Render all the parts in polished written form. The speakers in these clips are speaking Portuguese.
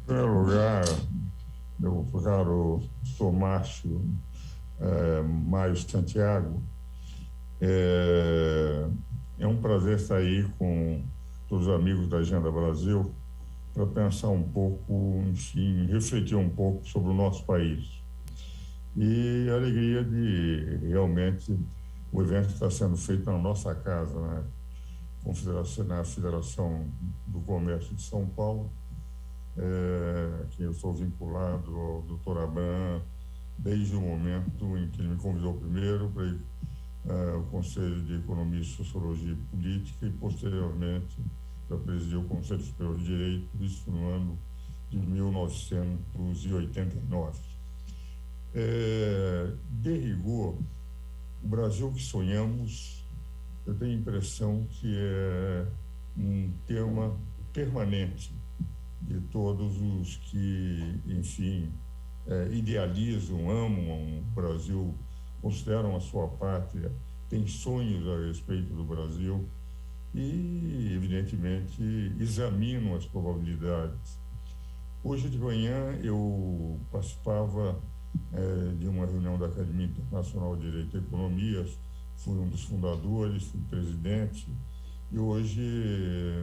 primeiro lugar, meu caro Tomásio Mário Santiago, é um prazer estar aí com todos os amigos da Agenda Brasil para pensar um pouco, enfim, refletir um pouco sobre o nosso país. E a alegria de realmente o evento está sendo feito na nossa casa, né? Na Federação do Comércio de São Paulo, que eu sou vinculado ao Dr. Abraham desde o momento em que ele me convidou primeiro para o Conselho de Economia, Sociologia e Política e, posteriormente, para presidir o Conselho Superior de Direito, isso no ano de 1989. De rigor, o Brasil que sonhamos, eu tenho a impressão que é um tema permanente de todos os que, enfim, idealizam, amam o Brasil, consideram a sua pátria, têm sonhos a respeito do Brasil e, evidentemente, examinam as probabilidades. Hoje de manhã eu participava de uma reunião da Academia Internacional de Direito e Economia, fui um dos fundadores, fui presidente, e hoje,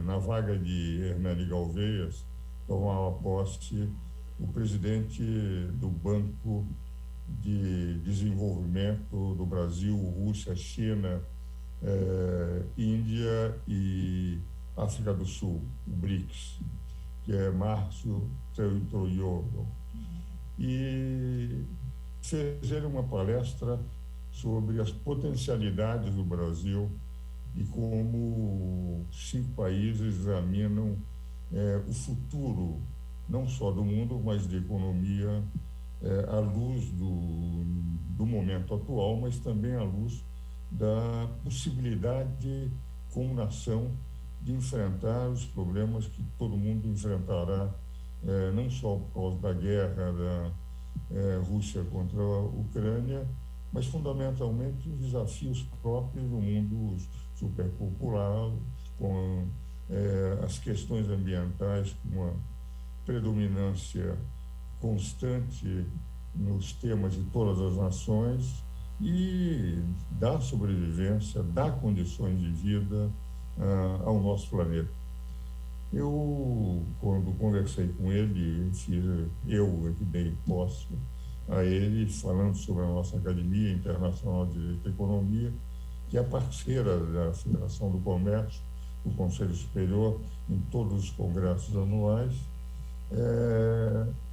na vaga de Hernani Galveias, tomava posse o presidente do Banco de Desenvolvimento do Brasil, Rússia, China, Índia e África do Sul, o BRICS, que é Márcio Troiano. E fez ele uma palestra sobre as potencialidades do Brasil e como 5 países examinam o futuro, não só do mundo, mas de economia, à luz do momento atual, mas também à luz da possibilidade, como nação, de enfrentar os problemas que todo mundo enfrentará, não só por causa da guerra da Rússia contra a Ucrânia, mas fundamentalmente os desafios próprios do mundo superpopular, com as questões ambientais, com uma predominância constante nos temas de todas as nações e da sobrevivência, da condições de vida ao nosso planeta. Eu, quando conversei com ele, eu que dei posse a ele, falando sobre a nossa Academia Internacional de Direito e Economia, que é parceira da Federação do Comércio, do Conselho Superior, em todos os congressos anuais,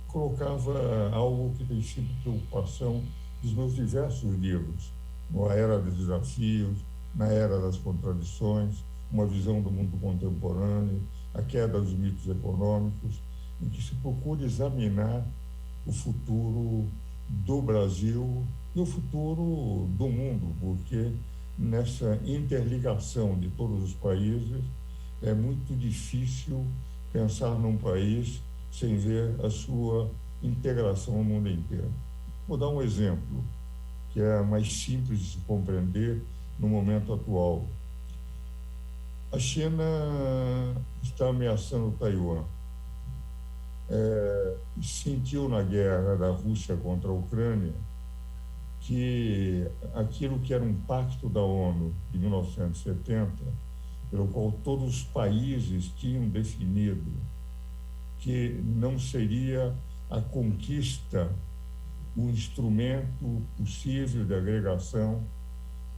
colocava algo que tem sido preocupação dos meus diversos livros, na Era dos Desafios, na Era das Contradições, uma visão do mundo contemporâneo, a queda dos mitos econômicos, em que se procura examinar o futuro do Brasil e o futuro do mundo, porque nessa interligação de todos os países é muito difícil pensar num país sem ver a sua integração no mundo inteiro. Vou dar um exemplo que é mais simples de se compreender no momento atual. A China está ameaçando Taiwan. Sentiu na guerra da Rússia contra a Ucrânia que aquilo que era um pacto da ONU de 1970, pelo qual todos os países tinham definido que não seria a conquista o instrumento possível de agregação,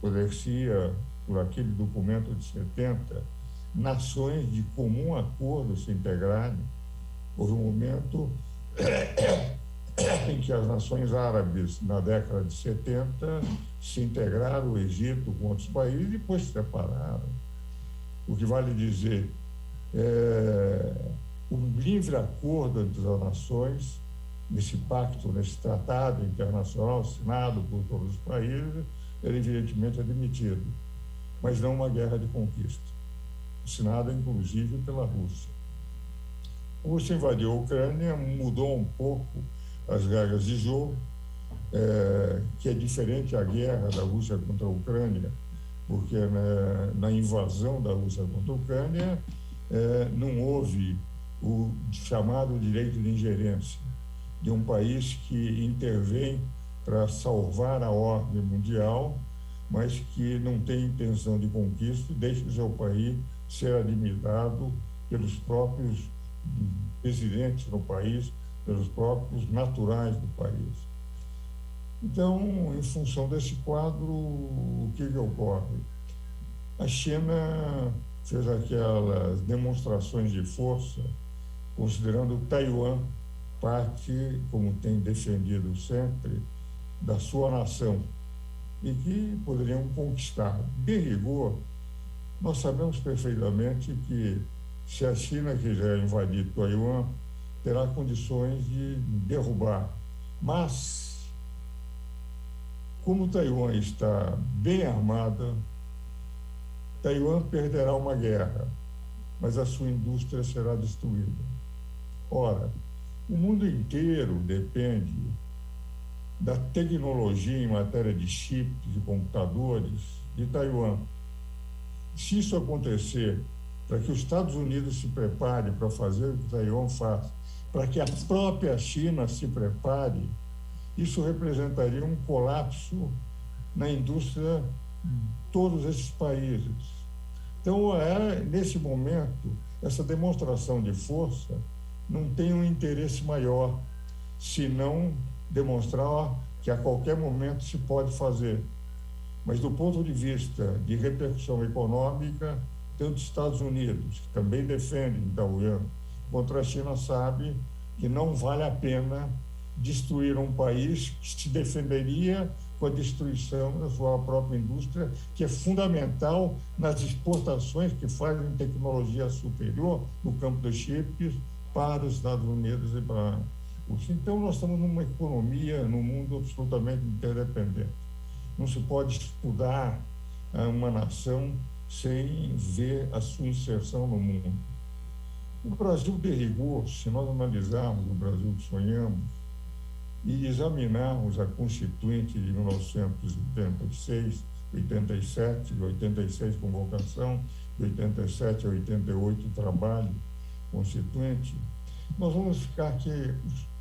poder-se-ia, por aquele documento de 70, nações de comum acordo se integrarem. Houve um momento em que as nações árabes, na década de 70, se integraram, o Egito com outros países, e depois se separaram. O que vale dizer, um livre acordo entre as nações, nesse pacto, nesse tratado internacional assinado por todos os países, ele evidentemente é admitido, mas não uma guerra de conquista, assinada inclusive pela Rússia. A Rússia invadiu a Ucrânia, mudou um pouco as regras de jogo, que é diferente a guerra da Rússia contra a Ucrânia, porque na invasão da Rússia contra a Ucrânia não houve o chamado direito de ingerência de um país que intervém para salvar a ordem mundial, mas que não tem intenção de conquista e deixa o seu país ser admirado pelos próprios residentes no país, pelos próprios naturais do país. Então, em função desse quadro, o que ocorre? A China fez aquelas demonstrações de força, considerando Taiwan parte, como tem defendido sempre, da sua nação e que poderiam conquistar. De rigor, nós sabemos perfeitamente que se a China quiser invadir Taiwan, terá condições de derrubar. Mas, como Taiwan está bem armada, Taiwan perderá uma guerra, mas a sua indústria será destruída. Ora, o mundo inteiro depende da tecnologia em matéria de chips, de computadores, de Taiwan. Se isso acontecer, para que os Estados Unidos se preparem para fazer o que Taiwan faz, para que a própria China se prepare, isso representaria um colapso na indústria de todos esses países. Então, nesse momento, essa demonstração de força não tem um interesse maior, senão demonstrar que a qualquer momento se pode fazer. Mas do ponto de vista de repercussão econômica, tanto os Estados Unidos, que também defendem Taiwan, contra a China, sabe que não vale a pena destruir um país que se defenderia com a destruição da sua própria indústria, que é fundamental nas exportações que fazem tecnologia superior no campo dos chips para os Estados Unidos e para a Rússia. Então, nós estamos numa economia, num mundo absolutamente interdependente. Não se pode estudar uma nação sem ver a sua inserção no mundo. O Brasil, de rigor, se nós analisarmos o Brasil que sonhamos e examinarmos a Constituinte de 1986, 87, de 86 convocação, de 87 a 88 trabalho constituinte, nós vamos ficar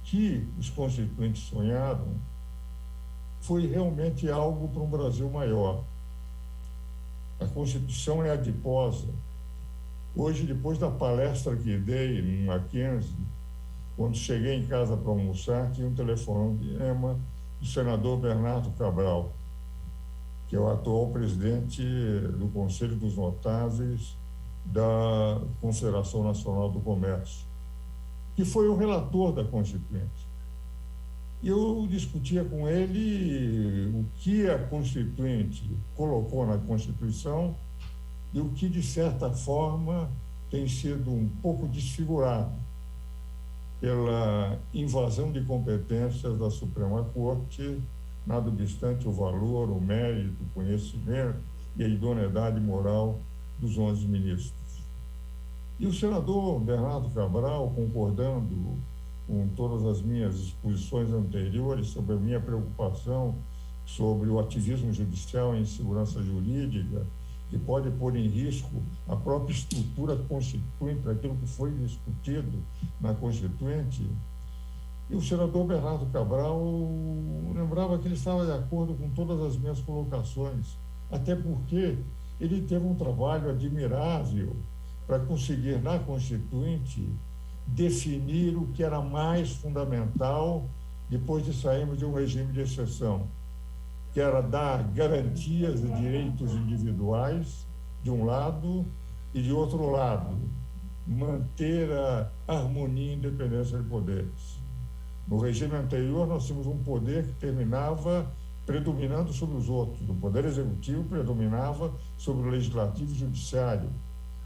que os constituintes sonharam foi realmente algo para um Brasil maior. A Constituição é adiposa. Hoje, depois da palestra que dei no Mackenzie, quando cheguei em casa para almoçar, tinha um telefonema do senador Bernardo Cabral, que é o atual presidente do Conselho dos Notáveis da Confederação Nacional do Comércio, que foi o relator da Constituinte. Eu discutia com ele o que a Constituinte colocou na Constituição e o que, de certa forma, tem sido um pouco desfigurado pela invasão de competências da Suprema Corte, nada obstante o valor, o mérito, o conhecimento e a idoneidade moral dos 11 ministros. E o senador Bernardo Cabral, concordando com todas as minhas exposições anteriores sobre a minha preocupação sobre o ativismo judicial em segurança jurídica, que pode pôr em risco a própria estrutura constituinte, aquilo que foi discutido na Constituinte. E o senador Bernardo Cabral lembrava que ele estava de acordo com todas as minhas colocações, até porque ele teve um trabalho admirável para conseguir, na Constituinte, definir o que era mais fundamental depois de sairmos de um regime de exceção, que era dar garantias de direitos individuais, de um lado, e, de outro lado, manter a harmonia e independência de poderes. No regime anterior, nós tínhamos um poder que terminava predominando sobre os outros. O poder executivo predominava sobre o legislativo e o judiciário.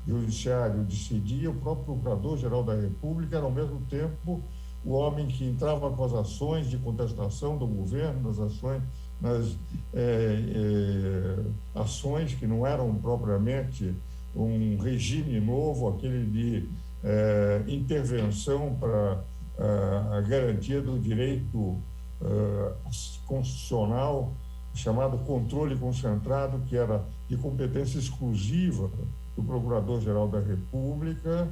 E o judiciário decidia, o próprio Procurador-Geral da República era, ao mesmo tempo, o homem que entrava com as ações de contestação do governo, nas ações que não eram propriamente um regime novo, aquele de intervenção para a garantia do direito constitucional, chamado controle concentrado, que era de competência exclusiva do Procurador-Geral da República,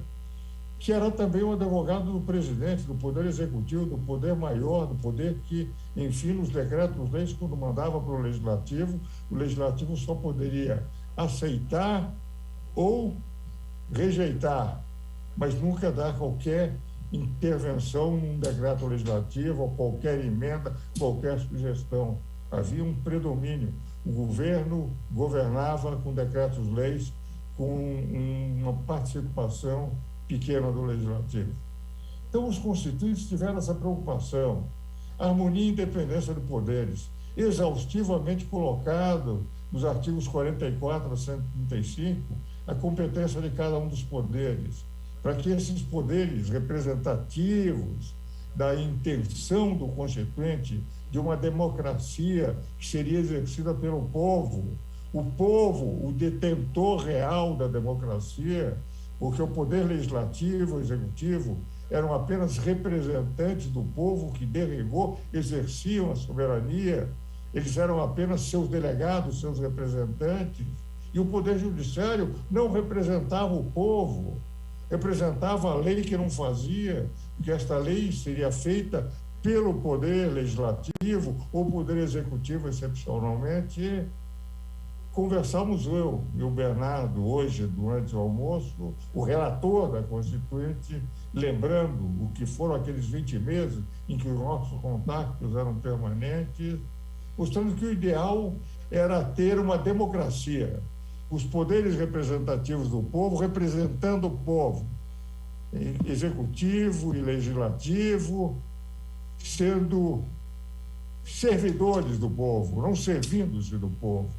que era também o advogado do presidente, do Poder Executivo, do poder maior, do poder que, enfim, nos decretos-leis, quando mandava para o Legislativo só poderia aceitar ou rejeitar, mas nunca dar qualquer intervenção num decreto legislativo ou qualquer emenda, qualquer sugestão. Havia um predomínio. O governo governava com decretos-leis, com uma participação pequena do legislativo. Então, os constituintes tiveram essa preocupação. A harmonia e independência de poderes, exaustivamente colocado nos artigos 44 a 135, a competência de cada um dos poderes, para que esses poderes representativos da intenção do constituinte de uma democracia que seria exercida pelo povo, o detentor real da democracia, porque o poder legislativo, o executivo, eram apenas representantes do povo que derregou, exerciam a soberania, eles eram apenas seus delegados, seus representantes, e o poder judiciário não representava o povo, representava a lei que não fazia, porque esta lei seria feita pelo poder legislativo ou poder executivo, excepcionalmente. Conversamos eu e o Bernardo hoje, durante o almoço, o relator da Constituinte, lembrando o que foram aqueles 20 meses em que os nossos contatos eram permanentes, mostrando que o ideal era ter uma democracia, os poderes representativos do povo representando o povo, executivo e legislativo, sendo servidores do povo, não servindo-se do povo.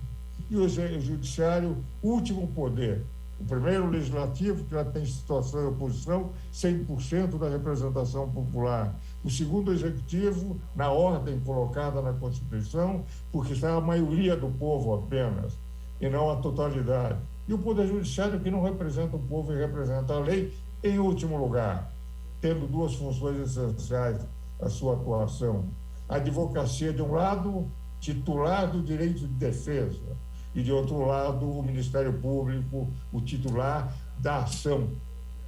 E o judiciário, último poder. O primeiro, o legislativo, que já tem situação de oposição, 100% da representação popular. O segundo, o executivo, na ordem colocada na Constituição, porque está a maioria do povo apenas, e não a totalidade. E o poder judiciário, que não representa o povo e representa a lei, em último lugar, tendo duas funções essenciais à sua atuação. A advocacia, de um lado, titular do direito de defesa, e, de outro lado, o Ministério Público, o titular da ação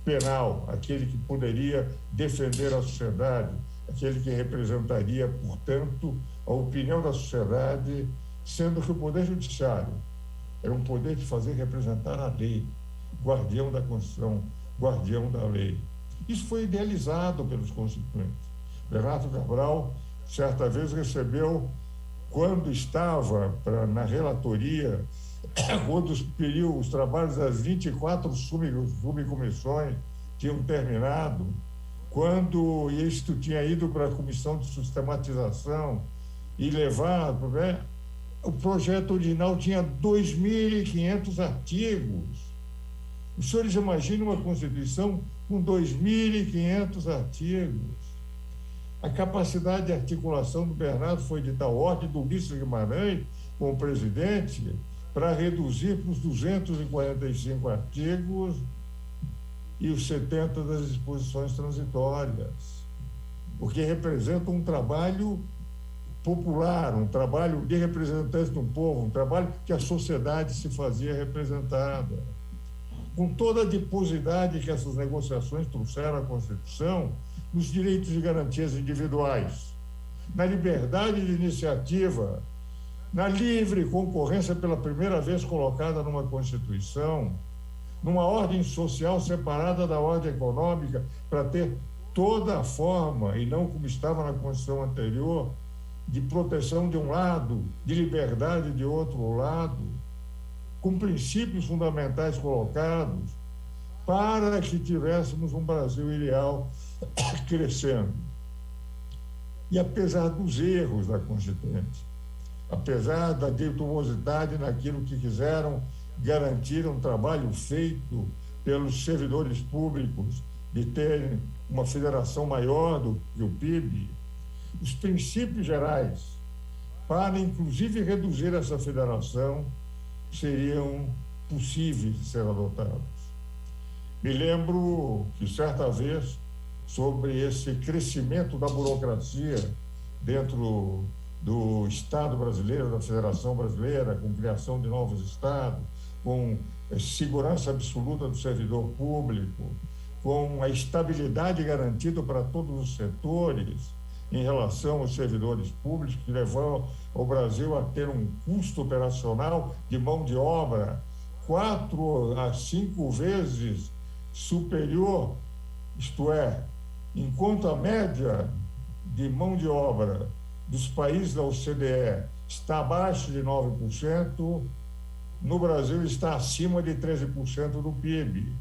penal, aquele que poderia defender a sociedade, aquele que representaria, portanto, a opinião da sociedade, sendo que o Poder Judiciário era um poder de fazer representar a lei, guardião da Constituição, guardião da lei. Isso foi idealizado pelos constituintes. Bernardo Cabral, certa vez, recebeu, quando estava na relatoria, quando os trabalhos das 24 subcomissões tinham terminado, quando isto tinha ido para a comissão de sistematização e levado, né, o projeto original tinha 2.500 artigos. Os senhores imaginam uma Constituição com 2.500 artigos. A capacidade de articulação do Bernardo foi de tal ordem, do Ulisses Guimarães, como presidente, para reduzir para os 245 artigos e os 70 das disposições transitórias, porque representa um trabalho popular, um trabalho de representantes do povo, um trabalho que a sociedade se fazia representada. Com toda a adiposidade que essas negociações trouxeram à Constituição, nos direitos e garantias individuais, na liberdade de iniciativa, na livre concorrência pela primeira vez colocada numa Constituição, numa ordem social separada da ordem econômica, para ter toda a forma, e não como estava na Constituição anterior, de proteção de um lado, de liberdade de outro lado, com princípios fundamentais colocados, para que tivéssemos um Brasil ideal crescendo. E apesar dos erros da Constituinte, apesar da virtuosidade naquilo que quiseram garantir um trabalho feito pelos servidores públicos de terem uma federação maior do que o PIB, os princípios gerais para, inclusive, reduzir essa federação seriam possíveis de ser adotados. Me lembro que, certa vez, sobre esse crescimento da burocracia dentro do Estado brasileiro, da Federação Brasileira, com criação de novos estados, com segurança absoluta do servidor público, com a estabilidade garantida para todos os setores em relação aos servidores públicos, que levou o Brasil a ter um custo operacional de mão de obra 4 a 5 vezes superior, isto é, enquanto a média de mão de obra dos países da OCDE está abaixo de 9%, no Brasil está acima de 13% do PIB.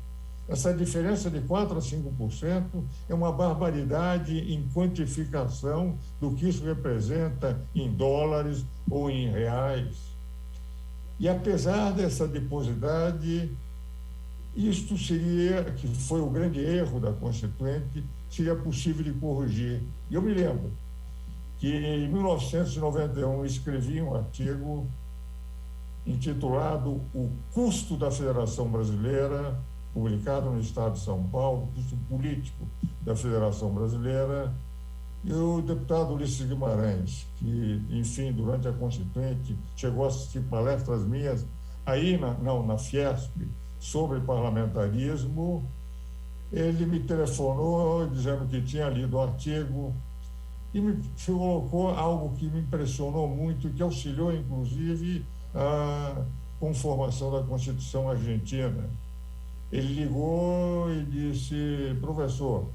Essa diferença de 4% a 5% é uma barbaridade em quantificação do que isso representa em dólares ou em reais. E apesar dessa adiposidade, isto seria, que foi o grande erro da Constituinte, seria possível de corrigir. E eu me lembro que em 1991 escrevi um artigo intitulado O Custo da Federação Brasileira, publicado no Estado de São Paulo, o custo político da Federação Brasileira, e o deputado Ulisses Guimarães, que, enfim, durante a Constituinte, chegou a assistir palestras minhas aí na Fiesp sobre parlamentarismo. Ele me telefonou dizendo que tinha lido o artigo e me colocou algo que me impressionou muito, que auxiliou, inclusive, a conformação da Constituição argentina. Ele ligou e disse: professor,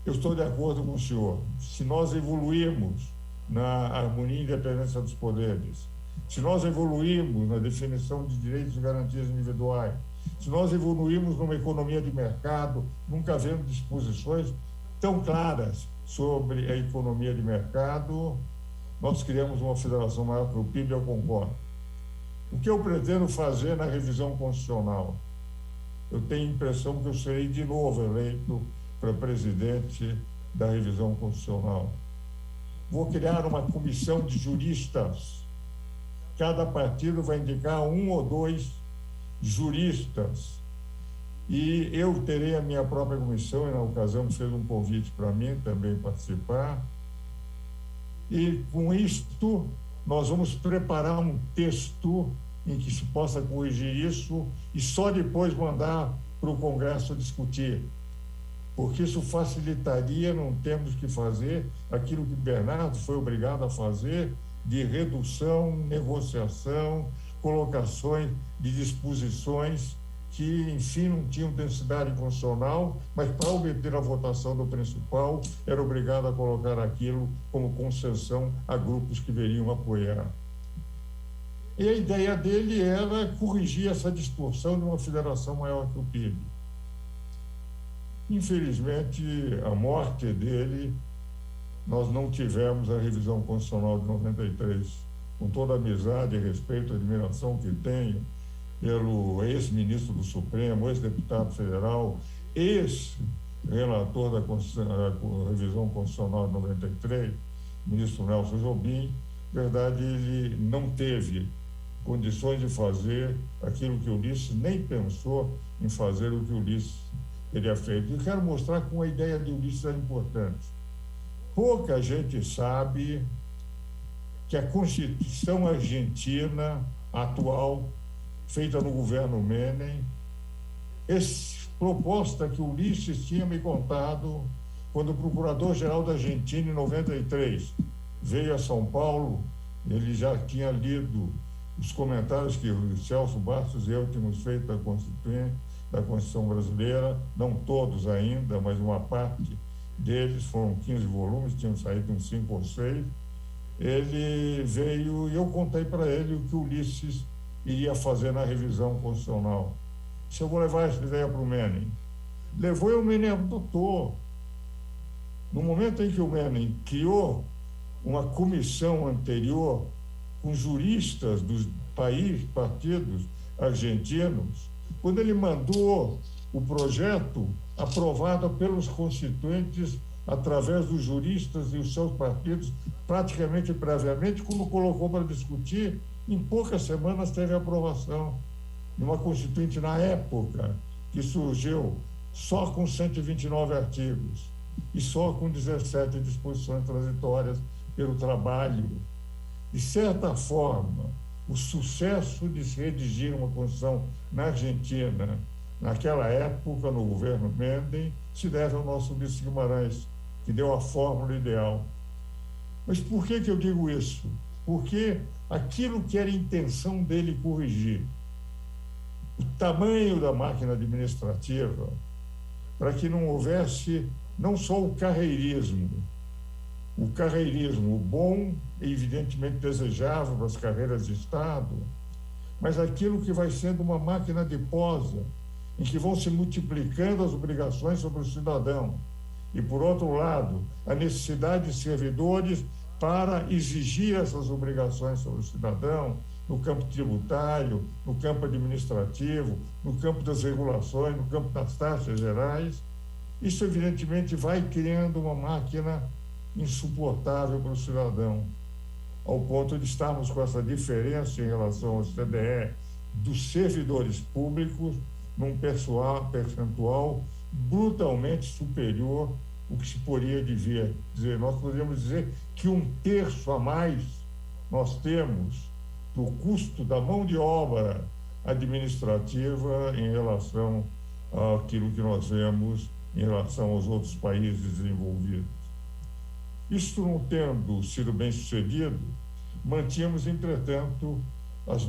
eu estou de acordo com o senhor. Se nós evoluirmos na harmonia e independência dos poderes, se nós evoluirmos na definição de direitos e garantias individuais, se nós evoluirmos numa economia de mercado, nunca havendo disposições tão claras sobre a economia de mercado, nós criamos uma federação maior que o PIB, eu concordo. O que eu pretendo fazer na revisão constitucional? Eu tenho a impressão que eu serei de novo eleito para presidente da revisão constitucional. Vou criar uma comissão de juristas. Cada partido vai indicar 1 ou 2 juristas. E eu terei a minha própria comissão, e na ocasião fez um convite para mim também participar. E com isto, nós vamos preparar um texto em que se possa corrigir isso e só depois mandar para o Congresso discutir. Porque isso facilitaria, não temos que fazer aquilo que Bernardo foi obrigado a fazer, de redução, negociação, colocações de disposições que, enfim, não tinham densidade constitucional, mas para obter a votação do principal, era obrigado a colocar aquilo como concessão a grupos que deveriam apoiar. E a ideia dele era corrigir essa distorção de uma federação maior que o PIB. Infelizmente, a morte dele, nós não tivemos a revisão constitucional de 93. Com toda a amizade, respeito e admiração que tenho pelo ex-ministro do Supremo, ex-deputado federal, ex-relator da revisão constitucional de 93, ministro Nelson Jobim, na verdade, ele não teve condições de fazer aquilo que Ulisses nem pensou em fazer o que Ulisses teria feito. Eu quero mostrar como a ideia de Ulisses era importante. Pouca gente sabe que a Constituição argentina atual, feita no governo Menem, proposta que Ulisses tinha me contado quando o procurador-geral da Argentina, em 93, veio a São Paulo. Ele já tinha lido os comentários que o Celso Bastos e eu tínhamos feito da Constituição brasileira, não todos ainda, mas uma parte deles, foram 15 volumes, tinham saído uns 5 ou 6. Ele veio e eu contei para ele o que Ulisses iria fazer na revisão constitucional. Se eu vou levar essa ideia para o Menem. Levou e o Menem adotou. No momento em que o Menem criou uma comissão anterior com juristas dos partidos argentinos, quando ele mandou o projeto aprovado pelos constituintes através dos juristas e os seus partidos, praticamente previamente, quando colocou para discutir, em poucas semanas teve aprovação de uma constituinte na época, que surgiu só com 129 artigos e só com 17 disposições transitórias pelo trabalho. De certa forma, o sucesso de se redigir uma Constituição na Argentina naquela época, no governo Mendem, se deve ao nosso Ulisses Guimarães, que deu a fórmula ideal. Mas por que eu digo isso? Porque aquilo que era intenção dele corrigir, o tamanho da máquina administrativa, para que não houvesse não só o carreirismo bom e evidentemente desejável para as carreiras de Estado, mas aquilo que vai sendo uma máquina de posa, em que vão se multiplicando as obrigações sobre o cidadão. E, por outro lado, a necessidade de servidores para exigir essas obrigações sobre o cidadão, no campo tributário, no campo administrativo, no campo das regulações, no campo das taxas gerais. Isso, evidentemente, vai criando uma máquina insuportável para o cidadão, ao ponto de estarmos com essa diferença em relação ao CDE dos servidores públicos num percentual brutalmente superior ao que se poderia dizer. Nós poderíamos dizer que 1/3 a mais nós temos do custo da mão de obra administrativa em relação àquilo que nós vemos em relação aos outros países desenvolvidos. Isto não tendo sido bem sucedido, mantínhamos, entretanto, os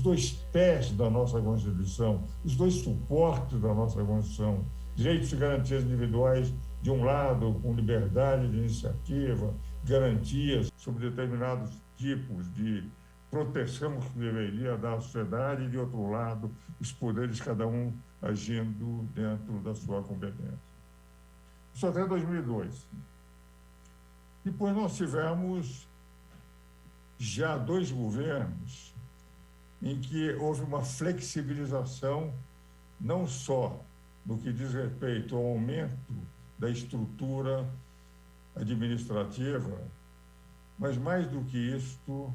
dois pés da nossa Constituição, os dois suportes da nossa Constituição, direitos e garantias individuais, de um lado, com liberdade de iniciativa, garantias sobre determinados tipos de proteção que deveria dar à sociedade, e, de outro lado, os poderes, cada um agindo dentro da sua competência. Isso até 2002. Depois nós tivemos já 2 governos em que houve uma flexibilização, não só no que diz respeito ao aumento da estrutura administrativa, mas mais do que isto,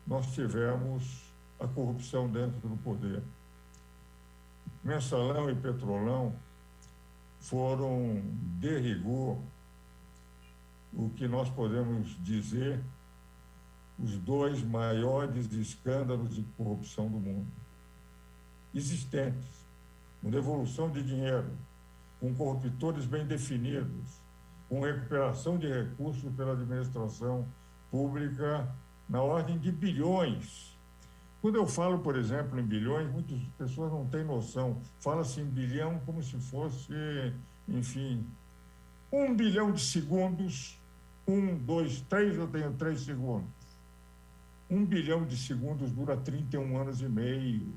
nós tivemos a corrupção dentro do poder. Mensalão e Petrolão foram, de rigor, o que nós podemos dizer, os 2 maiores escândalos de corrupção do mundo existentes, com devolução de dinheiro, com corruptores bem definidos, com recuperação de recursos pela administração pública na ordem de bilhões. Quando eu falo, por exemplo, em bilhões, muitas pessoas não têm noção. Fala-se em bilhão como se fosse, enfim, 1 bilhão de segundos, 1, 2, 3, eu tenho 3 segundos. 1 bilhão de segundos dura 31 anos e meio,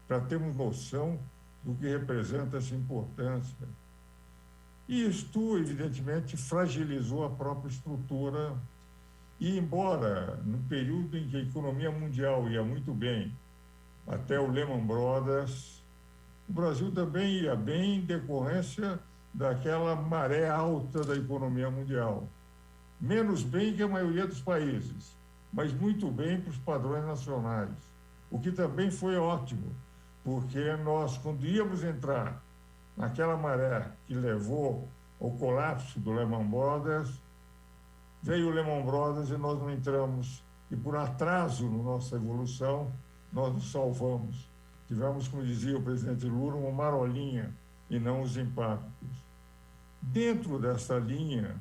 para termos noção do que representa essa importância. E isto, evidentemente, fragilizou a própria estrutura. E, embora, no período em que a economia mundial ia muito bem, até o Lehman Brothers, o Brasil também ia bem em decorrência daquela maré alta da economia mundial. Menos bem que a maioria dos países, mas muito bem para os padrões nacionais, o que também foi ótimo, porque nós, quando íamos entrar naquela maré que levou ao colapso do Lehman Brothers, veio o Lehman Brothers e nós não entramos, e por atraso na nossa evolução, nós nos salvamos. Tivemos, como dizia o presidente Lula, uma marolinha e não os impactos. Dentro dessa linha,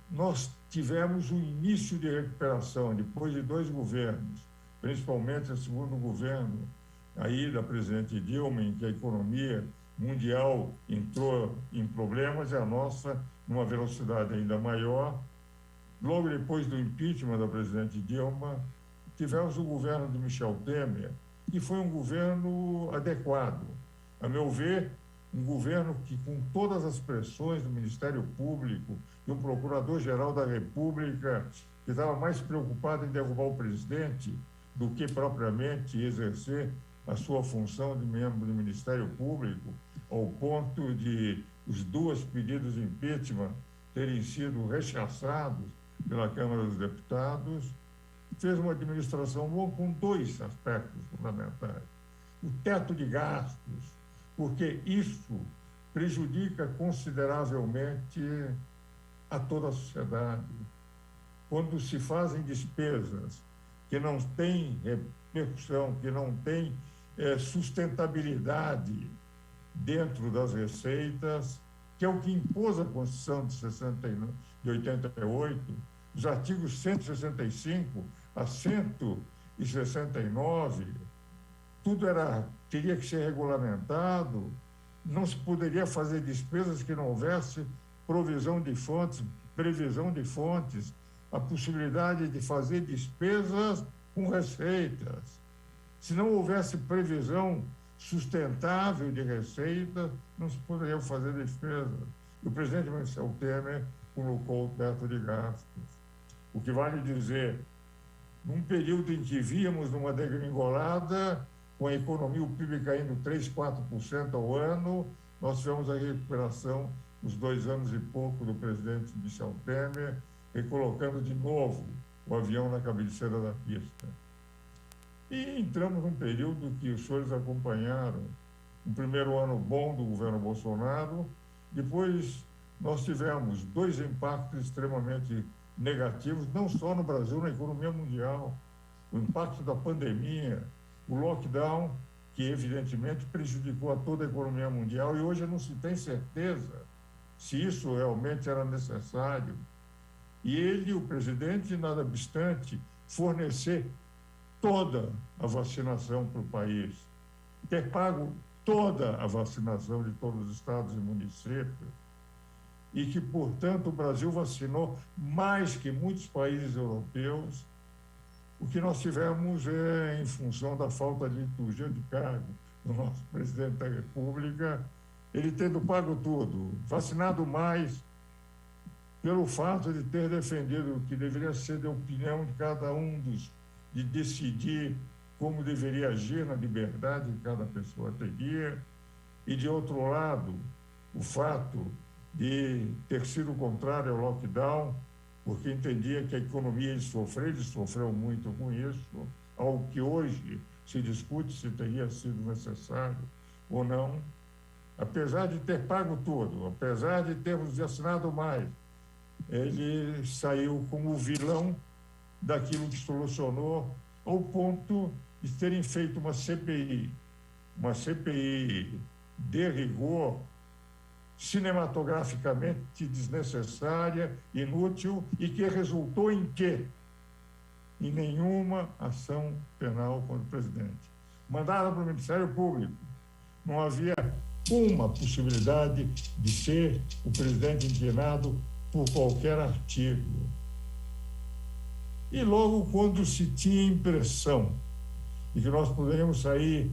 nós tivemos um início de recuperação, depois de 2 governos, principalmente o segundo governo, aí da presidente Dilma, em que a economia mundial entrou em problemas, e a nossa numa velocidade ainda maior. Logo depois do impeachment da presidente Dilma, tivemos o governo de Michel Temer, que foi um governo adequado. A meu ver, um governo que, com todas as pressões do Ministério Público, de um procurador-geral da República, que estava mais preocupado em derrubar o presidente do que propriamente exercer a sua função de membro do Ministério Público, ao ponto de os 2 pedidos de impeachment terem sido rechaçados pela Câmara dos Deputados, fez uma administração boa com 2 aspectos fundamentais. O teto de gastos, porque isso prejudica consideravelmente a toda a sociedade. Quando se fazem despesas que não tem repercussão, que não tem sustentabilidade dentro das receitas, que é o que impôs a Constituição de 88, os artigos 165 a 169, tudo teria que ser regulamentado, não se poderia fazer despesas que não houvesse previsão de fontes, a possibilidade de fazer despesas com receitas. Se não houvesse previsão sustentável de receita, não se poderia fazer despesas. E o presidente Michel Temer colocou o teto de gastos. O que vale dizer, num período em que víamos numa degringolada, com a economia, o PIB caindo 3%, 4% ao ano, nós tivemos a recuperação, os 2 anos e pouco do presidente Michel Temer, recolocando de novo o avião na cabeceira da pista. E entramos num período que os senhores acompanharam, um primeiro ano bom do governo Bolsonaro, depois nós tivemos 2 impactos extremamente negativos, não só no Brasil, na economia mundial. O impacto da pandemia, o lockdown, que evidentemente prejudicou a toda a economia mundial, e hoje não se tem certeza se isso realmente era necessário. E ele, o presidente, nada obstante, fornecer toda a vacinação para o país, ter pago toda a vacinação de todos os estados e municípios, e que, portanto, o Brasil vacinou mais que muitos países europeus. O que nós tivemos em função da falta de liturgia de cargo do nosso presidente da República, ele tendo pago tudo, vacinado mais, pelo fato de ter defendido que deveria ser da opinião de cada um de decidir como deveria agir na liberdade que cada pessoa teria, e, de outro lado, o fato de ter sido contrário ao lockdown, porque entendia que a economia ia sofrer, ele sofreu muito com isso, algo que hoje se discute se teria sido necessário ou não. Apesar de ter pago tudo, apesar de termos vacinado mais, ele saiu como o vilão daquilo que solucionou, ao ponto de terem feito uma CPI de rigor, cinematograficamente desnecessária, inútil, e que resultou em quê? Em nenhuma ação penal contra o presidente. Mandaram para o Ministério Público. Não havia uma possibilidade de ser o presidente inquinado por qualquer artigo. E logo quando se tinha impressão de que nós poderíamos sair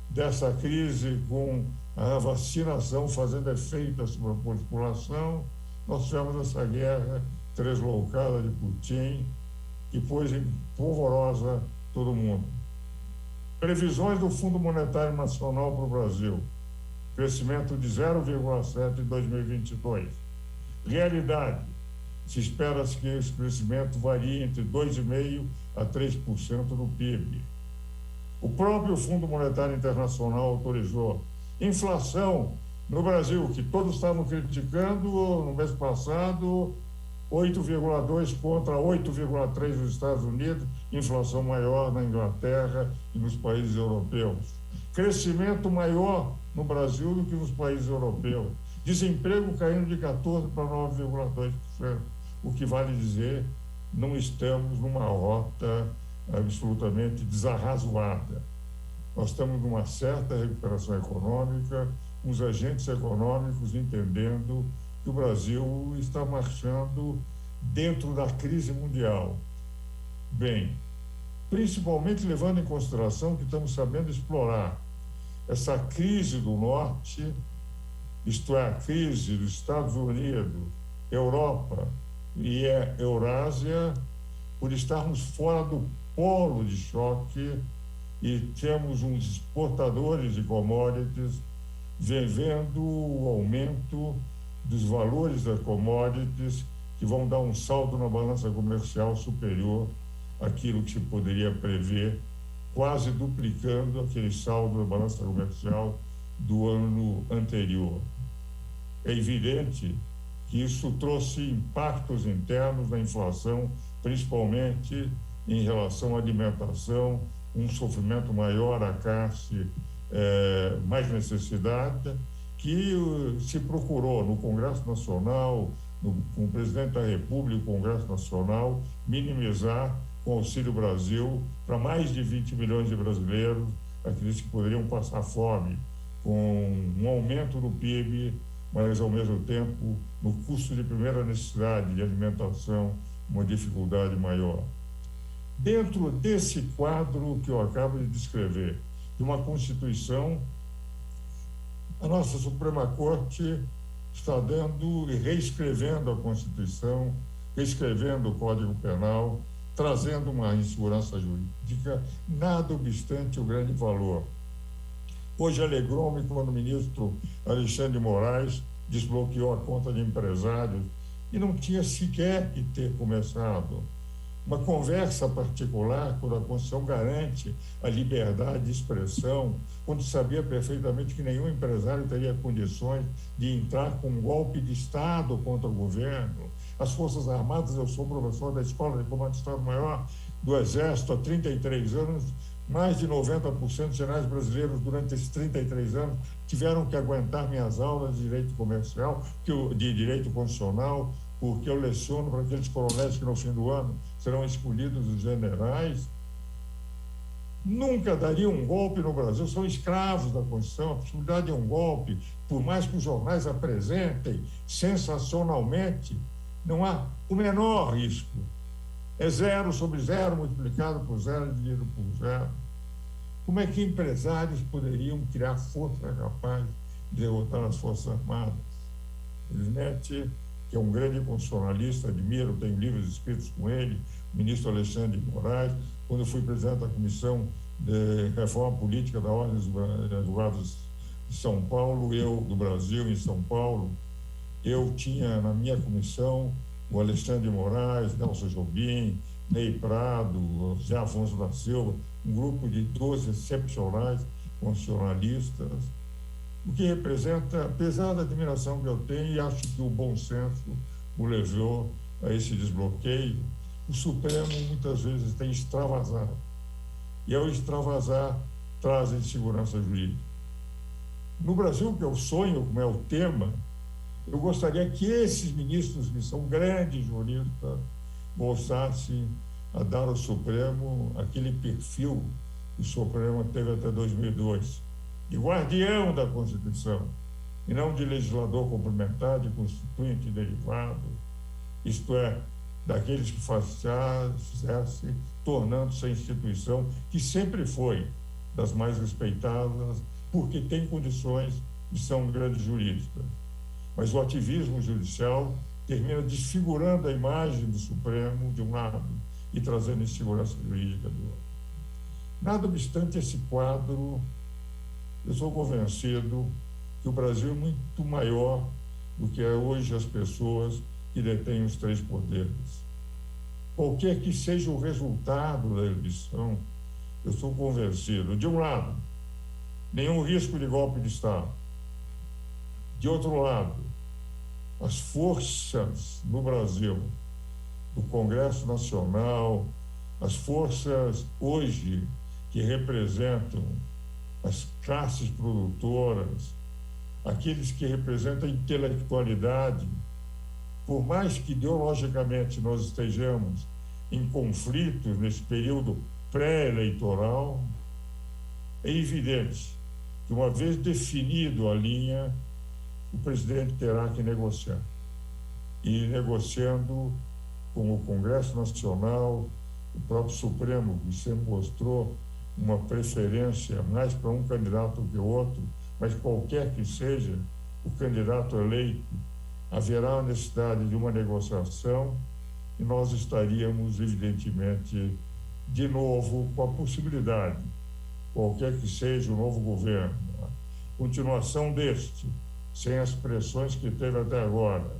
dessa crise com a vacinação fazendo efeito sobre a população, nós tivemos essa guerra tresloucada de Putin, que pôs em polvorosa todo mundo. Previsões do Fundo Monetário Nacional para o Brasil: crescimento de 0,7% em 2022. Realidade: se espera-se que esse crescimento varie entre 2,5% a 3% do PIB. O próprio Fundo Monetário Internacional autorizou inflação no Brasil, que todos estavam criticando no mês passado, 8,2% contra 8,3% nos Estados Unidos, inflação maior na Inglaterra e nos países europeus. Crescimento maior no Brasil do que nos países europeus. Desemprego caindo de 14% para 9,2%. O que vale dizer, não estamos numa rota absolutamente desarrazoada. Nós estamos numa certa recuperação econômica, os agentes econômicos entendendo que o Brasil está marchando dentro da crise mundial. Bem, principalmente levando em consideração que estamos sabendo explorar essa crise do Norte, isto é, a crise dos Estados Unidos, Europa e a Eurásia, por estarmos fora do polo de choque e temos uns exportadores de commodities vendo o aumento dos valores das commodities, que vão dar um salto na balança comercial superior àquilo que se poderia prever, quase duplicando aquele saldo da balança comercial do ano anterior. É evidente que isso trouxe impactos internos na inflação, principalmente em relação à alimentação, um sofrimento maior à classe mais necessitada, que se procurou no Congresso Nacional, com o presidente da República, o Congresso Nacional, minimizar com o Auxílio Brasil para mais de 20 milhões de brasileiros, aqueles que poderiam passar fome, com um aumento do PIB, mas, ao mesmo tempo, no custo de primeira necessidade de alimentação, uma dificuldade maior. Dentro desse quadro que eu acabo de descrever, de uma Constituição, a nossa Suprema Corte está dando e reescrevendo a Constituição, reescrevendo o Código Penal, trazendo uma insegurança jurídica, nada obstante o grande valor. Hoje alegrou-me quando o ministro Alexandre de Moraes desbloqueou a conta de empresários e não tinha sequer que ter começado uma conversa particular, quando a Constituição garante a liberdade de expressão, quando sabia perfeitamente que nenhum empresário teria condições de entrar com um golpe de Estado contra o governo. As Forças Armadas, eu sou professor da Escola de Comando de Estado-Maior do Exército há 33 anos, mais de 90% dos generais brasileiros durante esses 33 anos tiveram que aguentar minhas aulas de direito comercial, de direito constitucional, porque eu leciono para aqueles coronéis que no fim do ano serão escolhidos os generais. Nunca daria um golpe no Brasil, são escravos da Constituição. A possibilidade de um golpe, por mais que os jornais apresentem sensacionalmente, não há o menor risco. É 0 sobre 0 multiplicado por 0 dividido por 0. Como é que empresários poderiam criar força capaz de derrotar as Forças Armadas? Felizmente, que é um grande constitucionalista, admiro, tenho livros escritos com ele, o ministro Alexandre de Moraes. Quando eu fui presidente da Comissão de Reforma Política da Ordem dos Advogados de São Paulo, do Brasil, em São Paulo, eu tinha na minha comissão o Alexandre de Moraes, Nelson Jobim, Ney Prado, José Afonso da Silva, um grupo de 12 excepcionais constitucionalistas, o que representa, apesar da admiração que eu tenho, e acho que o bom senso o levou a esse desbloqueio, o Supremo muitas vezes tem extravasado. E ao extravasar, traz insegurança jurídica. No Brasil, que eu sonho, como é o tema, eu gostaria que esses ministros, que são grandes juristas, voltassem a dar ao Supremo aquele perfil que o Supremo teve até 2002, de guardião da Constituição, e não de legislador complementar, de constituinte derivado, isto é, daqueles que fizessem, tornando-se a instituição que sempre foi das mais respeitadas, porque tem condições e são grandes juristas. Mas o ativismo judicial termina desfigurando a imagem do Supremo, de um lado, e trazendo insegurança jurídica do outro. Nada obstante esse quadro, eu sou convencido que o Brasil é muito maior do que é hoje as pessoas que detêm os 3 poderes. Qualquer que seja o resultado da eleição, eu sou convencido, de um lado, nenhum risco de golpe de Estado. De outro lado, as forças no Brasil, do Congresso Nacional, as forças hoje que representam as classes produtoras, aqueles que representam a intelectualidade, por mais que ideologicamente nós estejamos em conflitos nesse período pré-eleitoral, é evidente que, uma vez definido a linha, o presidente terá que negociar. E negociando com o Congresso Nacional, o próprio Supremo, que sempre mostrou uma preferência mais para um candidato que o outro, mas qualquer que seja o candidato eleito, haverá a necessidade de uma negociação e nós estaríamos, evidentemente, de novo com a possibilidade, qualquer que seja o novo governo, a continuação deste, sem as pressões que teve até agora,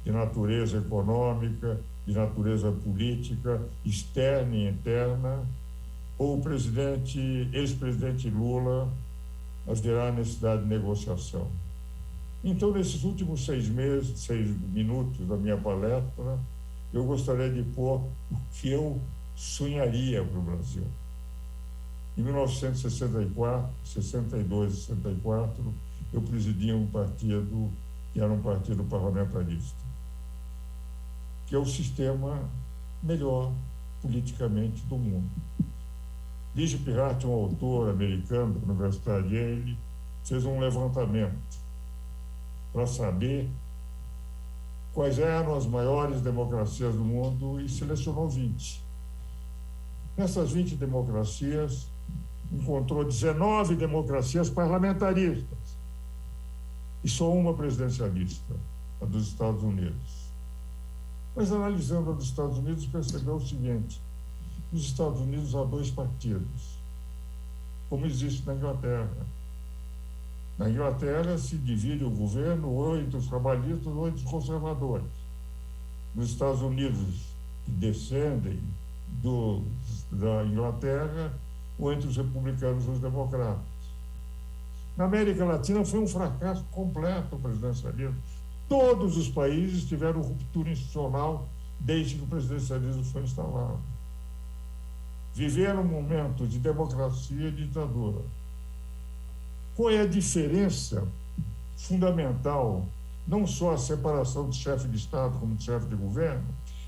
de natureza econômica, de natureza política, externa e interna, ou o ex-presidente Lula haverá necessidade de negociação. Então, nesses últimos 6 minutos da minha palestra, eu gostaria de pôr o que eu sonharia para o Brasil. Em 1962 e 64, eu presidia um partido que era um partido parlamentarista, que é o sistema melhor politicamente do mundo. Ligi Pirrat, um autor americano da Universidade Yale, fez um levantamento para saber quais eram as maiores democracias do mundo e selecionou 20. Nessas 20 democracias, encontrou 19 democracias parlamentaristas e só uma presidencialista, a dos Estados Unidos. Mas, analisando a dos Estados Unidos, percebeu o seguinte: nos Estados Unidos há 2 partidos, como existe na Inglaterra. Na Inglaterra se divide o governo ou entre os trabalhistas ou entre os conservadores. Nos Estados Unidos, que descendem da Inglaterra, ou entre os republicanos e os democratas. Na América Latina foi um fracasso completo o presidencialismo. Todos os países tiveram ruptura institucional desde que o presidencialismo foi instalado. Viveram um momento de democracia e ditadura. Qual é a diferença fundamental? Não só a separação de chefe de Estado como de chefe de governo,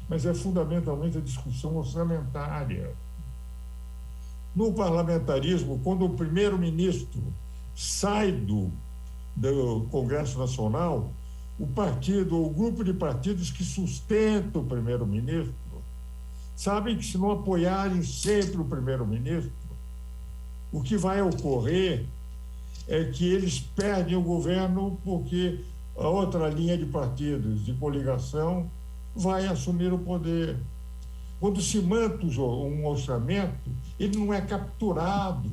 mas é fundamentalmente a discussão orçamentária. No parlamentarismo, quando o primeiro-ministro sai do Congresso Nacional, o partido ou o grupo de partidos que sustenta o primeiro-ministro sabem que, se não apoiarem sempre o primeiro-ministro, o que vai ocorrer é que eles perdem o governo, porque a outra linha de partidos de coligação vai assumir o poder. Quando se manda um orçamento, ele não é capturado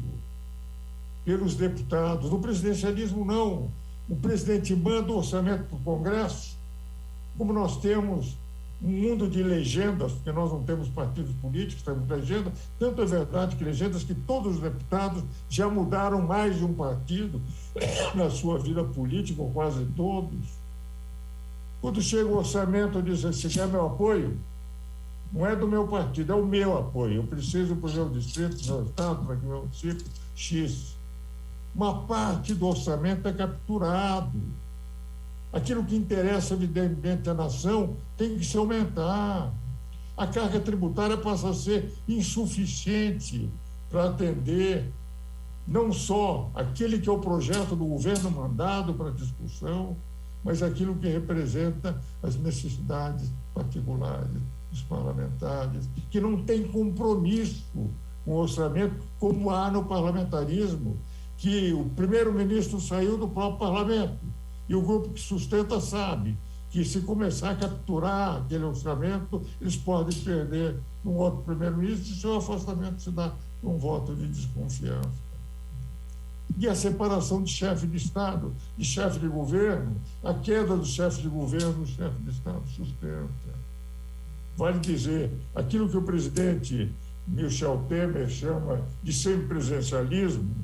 pelos deputados. No presidencialismo, não. O presidente manda o orçamento para o Congresso. Como nós temos um mundo de legendas, porque nós não temos partidos políticos, temos legendas, tanto é verdade que legendas que todos os deputados já mudaram mais de um partido na sua vida política, ou quase todos. Quando chega o orçamento, diz: "Você quer meu apoio? Não é do meu partido, é o meu apoio. Eu preciso para o meu distrito, para o meu estado, para o meu município, X." Uma parte do orçamento é capturado. Aquilo que interessa, evidentemente, à nação tem que se aumentar. A carga tributária passa a ser insuficiente para atender não só aquele que é o projeto do governo mandado para discussão, mas aquilo que representa as necessidades particulares dos parlamentares, que não tem compromisso com o orçamento, como há no parlamentarismo, que o primeiro-ministro saiu do próprio parlamento e o grupo que sustenta sabe que, se começar a capturar aquele orçamento, eles podem perder um outro primeiro-ministro e seu afastamento se dá um voto de desconfiança. E a separação de chefe de Estado e chefe de governo, a queda do chefe de governo, o chefe de Estado sustenta. Vale dizer, aquilo que o presidente Michel Temer chama de semipresidencialismo,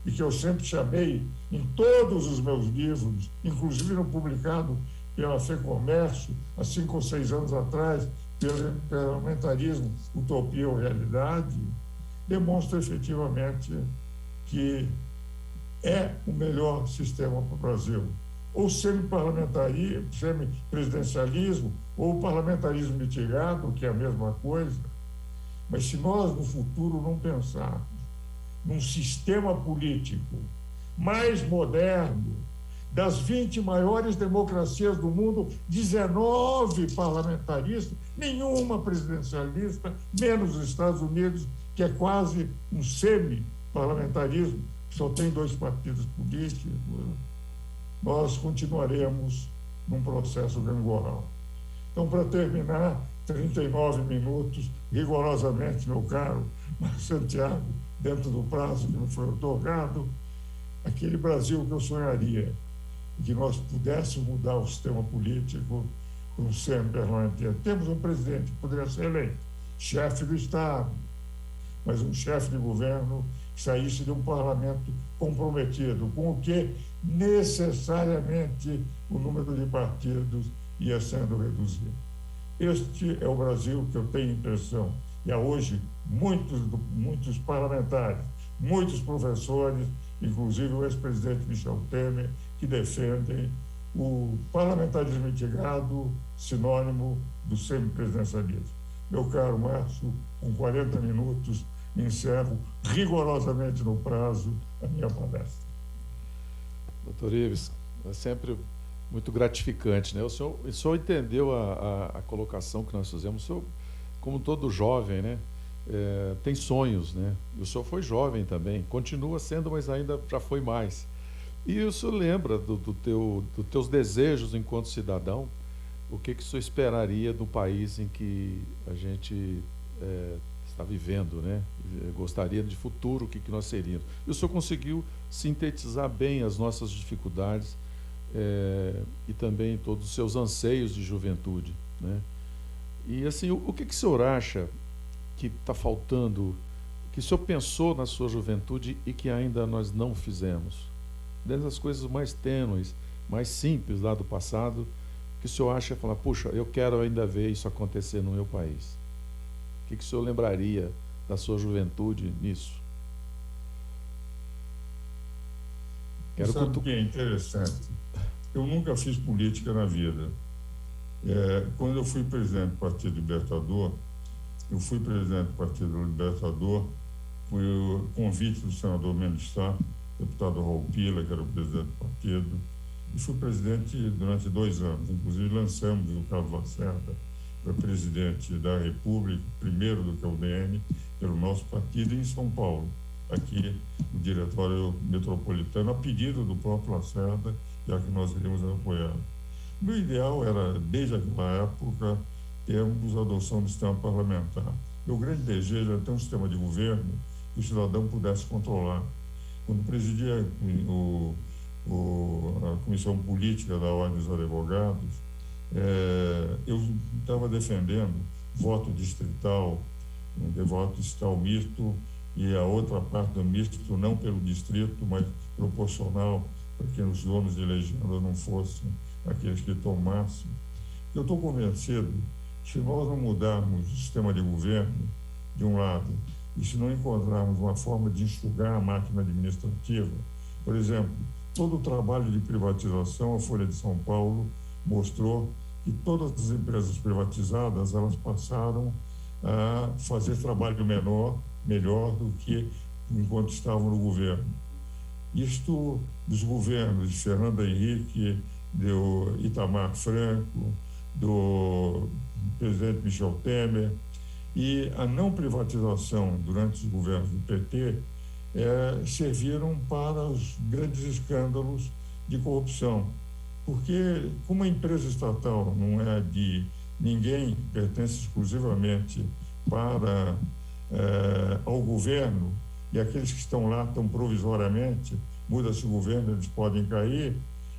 e que eu sempre chamei em todos os meus livros, inclusive no publicado pela FEComércio, há 5 ou 6 anos atrás, pelo parlamentarismo, utopia ou realidade, demonstra efetivamente que é o melhor sistema para o Brasil. Ou semipresidencialismo, ou parlamentarismo mitigado, que é a mesma coisa. Mas se nós, no futuro, não pensarmos num sistema político mais moderno, das 20 maiores democracias do mundo, 19 parlamentaristas, nenhuma presidencialista, menos os Estados Unidos, que é quase um semi-parlamentarismo, só tem 2 partidos políticos, nós continuaremos num processo gangorral. Então, para terminar, 39 minutos, rigorosamente, meu caro Santiago, dentro do prazo que me foi otorgado, aquele Brasil que eu sonharia, que nós pudéssemos mudar o sistema político para um semi-parlamentar. Temos um presidente que poderia ser eleito, chefe do Estado, mas um chefe de governo que saísse de um parlamento comprometido, com o que necessariamente o número de partidos ia sendo reduzido. Este é o Brasil que eu tenho a impressão E há hoje muitos parlamentares, muitos professores, inclusive o ex-presidente Michel Temer, que defendem o parlamentarismo integrado, sinônimo do semipresidencialismo. Meu caro Márcio, com 40 minutos, encerro rigorosamente no prazo a minha palestra. Doutor Ives, é sempre muito gratificante, né? O senhor entendeu a colocação que nós fizemos. O senhor, como todo jovem, né, tem sonhos, né? E o senhor foi jovem também, continua sendo, mas ainda já foi mais. E o senhor lembra dos teus desejos enquanto cidadão? O que o senhor esperaria do país em que a gente está vivendo, né? Gostaria de futuro, o que nós seríamos? E o senhor conseguiu sintetizar bem as nossas dificuldades e também todos os seus anseios de juventude, né? E assim, o que o senhor acha que está faltando, que o senhor pensou na sua juventude e que ainda nós não fizemos? Dessas coisas mais tênues, mais simples lá do passado, que o senhor acha e fala, puxa, eu quero ainda ver isso acontecer no meu país? O que o senhor lembraria da sua juventude nisso? Sabe o que é interessante? Eu nunca fiz política na vida. Quando eu fui presidente do Partido Libertador, foi o convite do senador Mendes Sá, deputado Raul Pila, que era o presidente do partido, e fui presidente durante 2 anos. Inclusive, lançamos o Carlos Lacerda para presidente da República, primeiro do que a UDN, pelo nosso partido, em São Paulo, aqui no Diretório Metropolitano, a pedido do próprio Lacerda, já que nós iríamos apoiar. O meu ideal era, desde aquela época, termos a adoção do sistema parlamentar. Meu grande desejo era ter um sistema de governo que o cidadão pudesse controlar. Quando presidia a Comissão Política da Ordem dos Advogados, eu estava defendendo voto distrital, voto distrital misto, e a outra parte do misto não pelo distrito, mas proporcional, para que os donos de legenda não fossem aqueles que tomassem. Eu estou convencido que, se nós não mudarmos o sistema de governo, de um lado, e se não encontrarmos uma forma de enxugar a máquina administrativa, por exemplo, todo o trabalho de privatização, a Folha de São Paulo mostrou que todas as empresas privatizadas, elas passaram a fazer trabalho melhor do que enquanto estavam no governo. Isto dos governos de Fernando Henrique, do Itamar Franco, do presidente Michel Temer, e a não privatização durante os governos do PT serviram para os grandes escândalos de corrupção. Porque, como a empresa estatal não é de ninguém, pertence exclusivamente ao governo, e aqueles que estão lá estão provisoriamente, muda-se o governo, eles podem cair,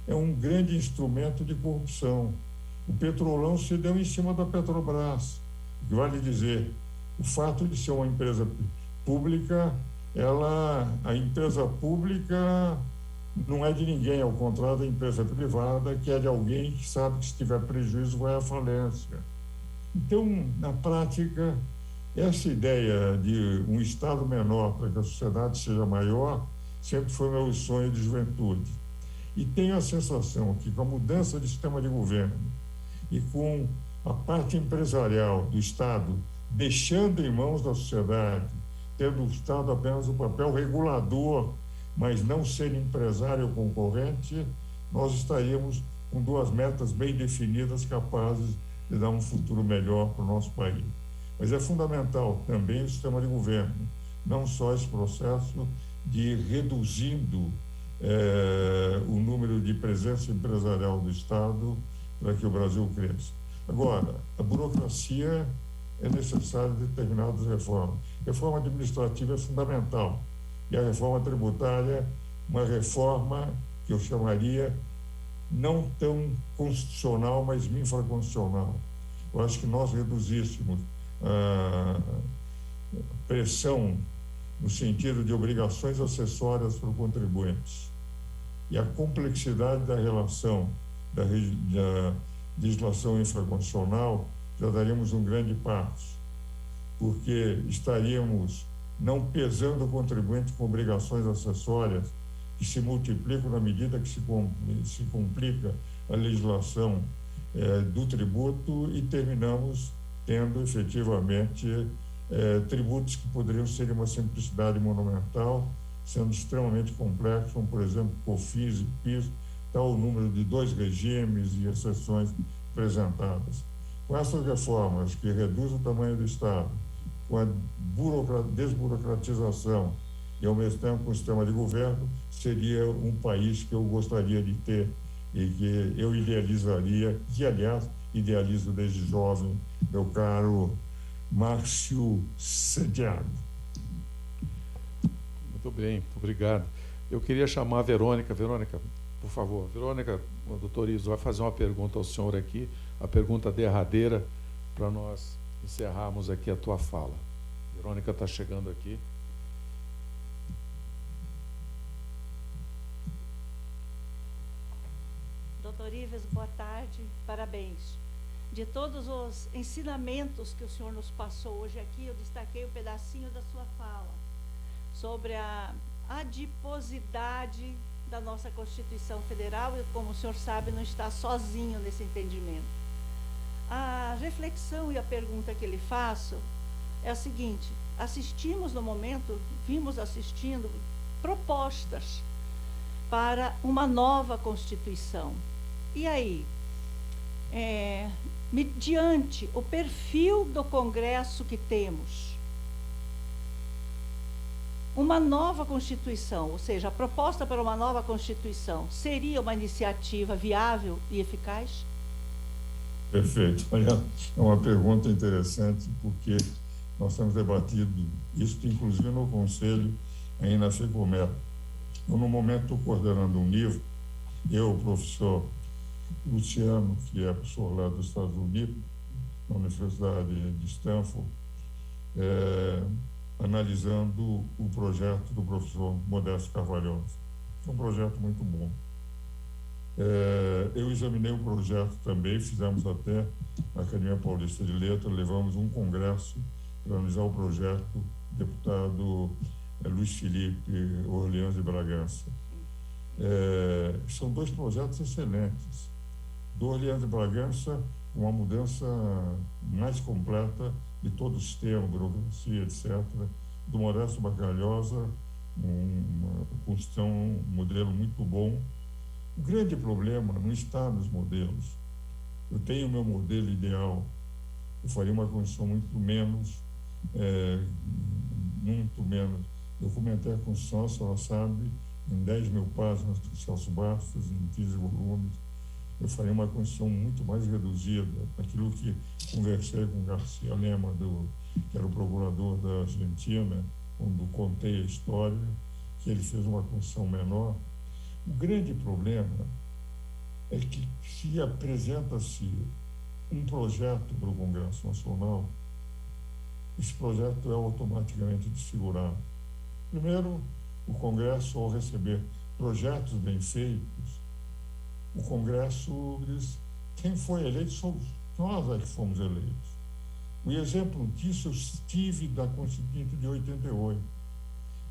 é um grande instrumento de corrupção. O Petrolão se deu em cima da Petrobras. O que vale dizer, o fato de ser uma empresa pública, a empresa pública não é de ninguém, ao contrário da empresa privada, que é de alguém que sabe que, se tiver prejuízo, vai à falência. Então, na prática, essa ideia de um Estado menor para que a sociedade seja maior sempre foi meu sonho de juventude. E tenho a sensação que, com a mudança de sistema de governo e com a parte empresarial do Estado deixando em mãos da sociedade, tendo o Estado apenas o papel regulador, mas não ser empresário ou concorrente, nós estaríamos com 2 metas bem definidas, capazes de dar um futuro melhor para o nosso país. Mas é fundamental também o sistema de governo, não só esse processo de ir reduzindo o número de presença empresarial do Estado para que o Brasil cresça. Agora, a burocracia é necessária determinadas reformas. Reforma administrativa é fundamental. E a reforma tributária, uma reforma que eu chamaria não tão constitucional, mas infraconstitucional. Eu acho que nós reduzíssemos a pressão no sentido de obrigações acessórias para o contribuinte e a complexidade da relação da legislação infraconstitucional, já daríamos um grande passo. porque estaríamos não pesando o contribuinte com obrigações acessórias que se multiplicam na medida que se complica a legislação do tributo, e terminamos tendo efetivamente tributos que poderiam ser de uma simplicidade monumental, sendo extremamente complexos, como, por exemplo, COFINS e PIS, tal o número de 2 regimes e exceções apresentadas. Com essas reformas que reduzem o tamanho do Estado, com a desburocratização e, ao mesmo tempo, com o sistema de governo, seria um país que eu gostaria de ter e que eu idealizaria, que, aliás, idealizo desde jovem, meu caro Márcio Santiago. Muito bem, muito obrigado. Eu queria chamar a Verônica. Verônica, por favor. Verônica, o doutor Iso vai fazer uma pergunta ao senhor aqui, a pergunta derradeira, para nós encerrarmos aqui a tua fala. Verônica está chegando aqui. Doutor Ives, boa tarde, parabéns. De todos os ensinamentos que o senhor nos passou hoje aqui, eu destaquei um pedacinho da sua fala sobre a adiposidade da nossa Constituição Federal, e, como o senhor sabe, não está sozinho nesse entendimento. A reflexão e a pergunta que lhe faço é a seguinte: assistimos no momento, vimos assistindo propostas para uma nova Constituição. E aí, mediante o perfil do Congresso que temos, uma nova Constituição, ou seja, a proposta para uma nova Constituição, seria uma iniciativa viável e eficaz? Perfeito. Olha, é uma pergunta interessante, porque nós temos debatido isso, inclusive no Conselho, aí na FEComércio. Eu, no momento, estou coordenando um livro, o professor Luciano, que é professor lá dos Estados Unidos, na Universidade de Stanford, analisando o projeto do professor Modesto Carvalhosa. É um projeto muito bom. Eu examinei o projeto também, fizemos até na Academia Paulista de Letras, levamos um congresso para analisar o projeto, deputado Luiz Felipe Orleans de Bragança. São 2 projetos excelentes. Do Orleans de Bragança, uma mudança mais completa de todo o sistema, burocracia, etc. Do Modesto Carvalhosa, uma construção, um modelo muito bom. O grande problema não está nos modelos. Eu tenho o meu modelo ideal. Eu faria uma construção muito menos. Eu comentei a Constituição, a senhora sabe, em 10.000 páginas do Celso Bastos, em 15 volumes. Eu faria uma Constituição muito mais reduzida. Aquilo que conversei com Garcia Lema, que era o procurador da Argentina, quando contei a história, que ele fez uma Constituição menor. O grande problema é que, se apresenta-se um projeto para o Congresso Nacional, esse projeto é automaticamente desfigurado. Primeiro, o Congresso, ao receber projetos bem feitos, o Congresso diz: quem foi eleito somos nós que fomos eleitos. O exemplo disso eu tive da Constituinte de 88.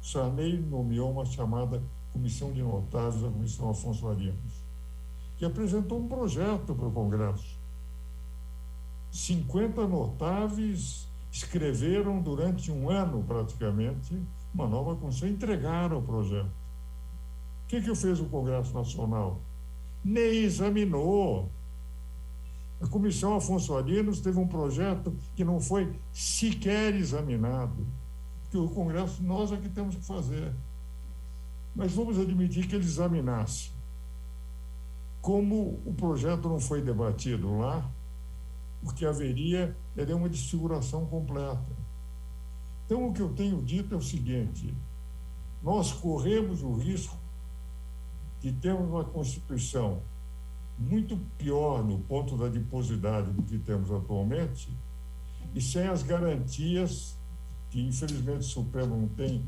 Sarney nomeou uma chamada Comissão de Notáveis, a Comissão Afonso Arinos, que apresentou um projeto para o Congresso. 50 notáveis escreveram durante um ano, praticamente, uma nova Constituição, entregaram o projeto. O que fez o Congresso Nacional? Nem examinou. A Comissão Afonso Arinos teve um projeto que não foi sequer examinado, que o Congresso, nós é que temos que fazer. Mas vamos admitir que ele examinasse. Como o projeto não foi debatido lá, o que haveria era uma desfiguração completa. Então, o que eu tenho dito é o seguinte: nós corremos o risco de termos uma Constituição muito pior no ponto da adiposidade do que temos atualmente, e sem as garantias que, infelizmente, o Supremo não tem,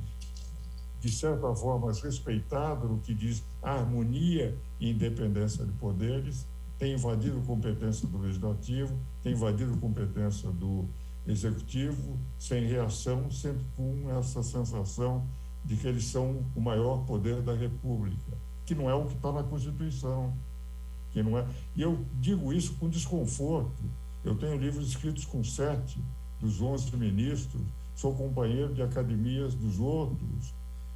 de certa forma, respeitado no que diz a harmonia e independência de poderes, tem invadido competência do Legislativo, tem invadido competência do executivo, sem reação, sempre com essa sensação de que eles são o maior poder da República, que não é o que está na Constituição, que não é. E eu digo isso com desconforto. Eu tenho livros escritos com 7 dos 11 ministros, sou companheiro de academias dos outros,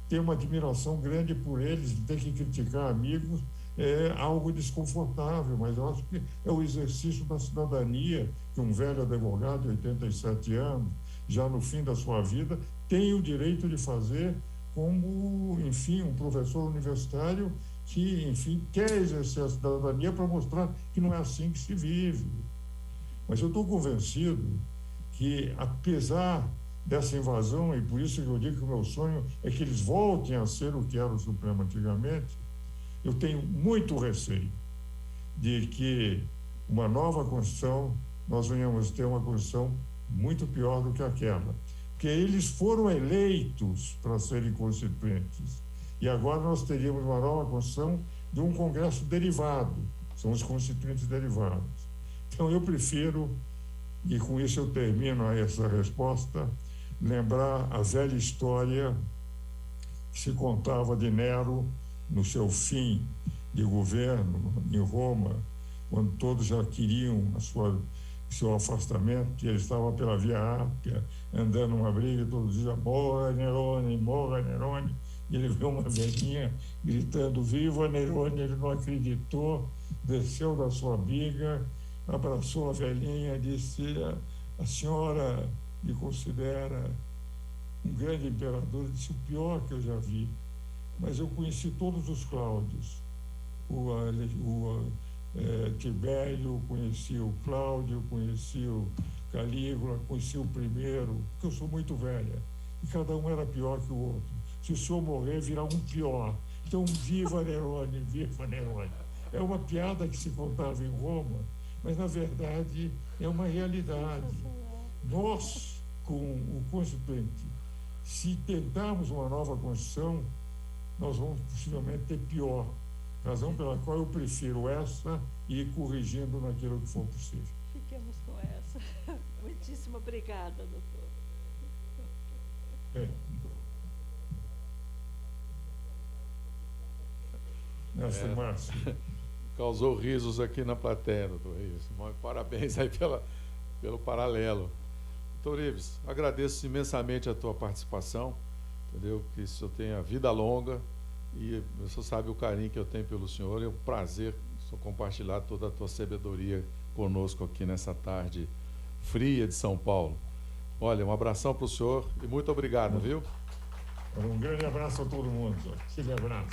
tenho uma admiração grande por eles, ter que criticar amigos é algo desconfortável, mas eu acho que é o exercício da cidadania que um velho advogado de 87 anos, já no fim da sua vida, tem o direito de fazer como, enfim, um professor universitário que, enfim, quer exercer a cidadania para mostrar que não é assim que se vive. Mas eu estou convencido que, apesar dessa invasão, e por isso que eu digo que o meu sonho é que eles voltem a ser o que era o Supremo antigamente, eu tenho muito receio de que uma nova Constituição, nós venhamos ter uma Constituição muito pior do que aquela. Porque eles foram eleitos para serem constituintes. E agora nós teríamos uma nova Constituição de um Congresso derivado, são os constituintes derivados. Então eu prefiro, e com isso eu termino essa resposta, lembrar a velha história que se contava de Nero no seu fim de governo em Roma, quando todos já queriam seu afastamento, que ele estava pela Via Ápia, andando uma briga, todos diziam, morra Nerone, e ele viu uma velhinha gritando, viva Nerone, ele não acreditou, desceu da sua biga, abraçou a velhinha e disse, a senhora me considera um grande imperador, disse, o pior que eu já vi, mas eu conheci todos os Cláudios, Tibério, conheci o Cláudio, conheci o Calígula, conheci o primeiro, porque eu sou muito velha, e cada um era pior que o outro. Se o senhor morrer, virá um pior. Então, viva Nerone, viva Nerone. É uma piada que se contava em Roma, mas, na verdade, é uma realidade. Nós, com o Constituinte, se tentarmos uma nova Constituição, nós vamos possivelmente ter pior. Razão pela qual eu prefiro essa e ir corrigindo naquilo que for possível. Fiquemos com essa. Muitíssimo obrigada, doutor. Mestre Márcio. Causou risos aqui na plateia, doutor Ives. Parabéns aí pelo paralelo. Doutor Ives, agradeço imensamente a tua participação, entendeu? Que o senhor tenha vida longa e o senhor sabe o carinho que eu tenho pelo senhor, é um prazer compartilhar toda a tua sabedoria conosco aqui nessa tarde fria de São Paulo. Olha, um abração para o senhor e muito obrigado, viu? Um grande abraço a todo mundo. Aquele abraço.